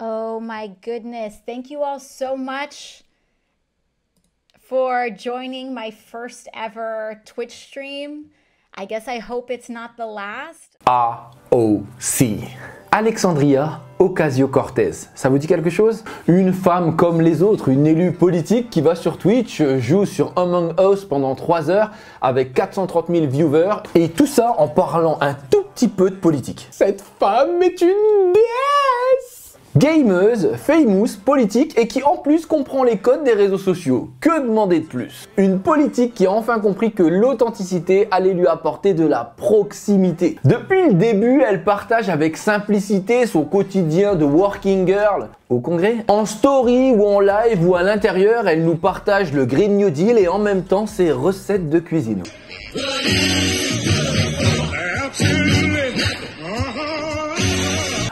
Oh my goodness. Thank you all so much for joining my first ever Twitch stream. I guess I hope it's not the last. AOC. Alexandria Ocasio-Cortez. Ça vous dit quelque chose? Une femme comme les autres, une élue politique qui va sur Twitch, joue sur Among Us pendant 3 heures avec 430 000 viewers et tout ça en parlant un tout petit peu de politique. Cette femme est une déesse! Gameuse, famous, politique et qui en plus comprend les codes des réseaux sociaux. Que demander de plus? Une politique qui a enfin compris que l'authenticité allait lui apporter de la proximité. Depuis le début, elle partage avec simplicité son quotidien de working girl au congrès. En story ou en live ou à l'intérieur, elle nous partage le Green New Deal et en même temps ses recettes de cuisine.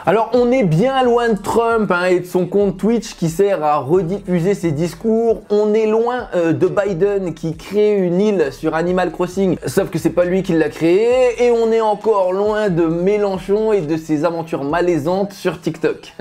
Alors on est bien loin de Trump et de son compte Twitch qui sert à rediffuser ses discours. On est loin de Biden qui crée une île sur Animal Crossing, sauf que c'est pas lui qui l'a créé. Et on est encore loin de Mélenchon et de ses aventures malaisantes sur TikTok.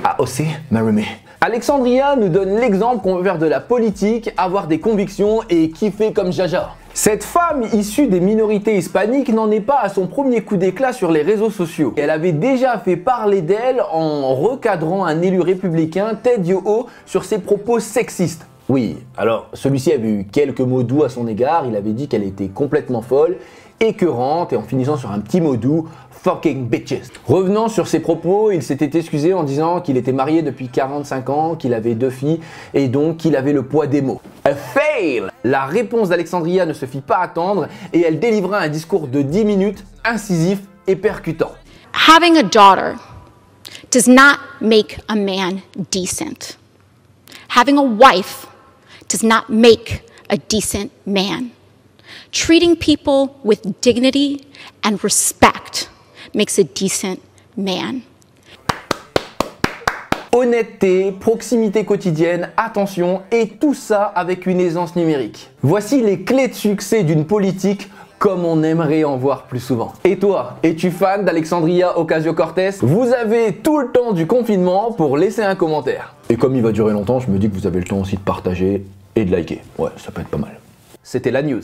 AOC, marry me. Alexandria nous donne l'exemple qu'on veut faire de la politique, avoir des convictions et kiffer comme Jaja. Cette femme issue des minorités hispaniques n'en est pas à son premier coup d'éclat sur les réseaux sociaux. Elle avait déjà fait parler d'elle en recadrant un élu républicain, Ted Yoho, sur ses propos sexistes. Oui, alors celui-ci avait eu quelques mots doux à son égard, il avait dit qu'elle était complètement folle, écœurante et en finissant sur un petit mot doux, fucking bitches. Revenant sur ses propos, il s'était excusé en disant qu'il était marié depuis 45 ans, qu'il avait 2 filles et donc qu'il avait le poids des mots. A fail! La réponse d'Alexandria ne se fit pas attendre et elle délivra un discours de 10 minutes, incisif et percutant. Having a daughter does not make a man decent. Having a wife does not make a decent man. Treating people with dignity and respect makes a decent man. Honnêteté, proximité quotidienne, attention et tout ça avec une aisance numérique. Voici les clés de succès d'une politique comme on aimerait en voir plus souvent. Et toi, es-tu fan d'Alexandria Ocasio-Cortez? Vous avez tout le temps du confinement pour laisser un commentaire. Et comme il va durer longtemps, je me dis que vous avez le temps aussi de partager et de liker. Ouais, ça peut être pas mal. C'était la news.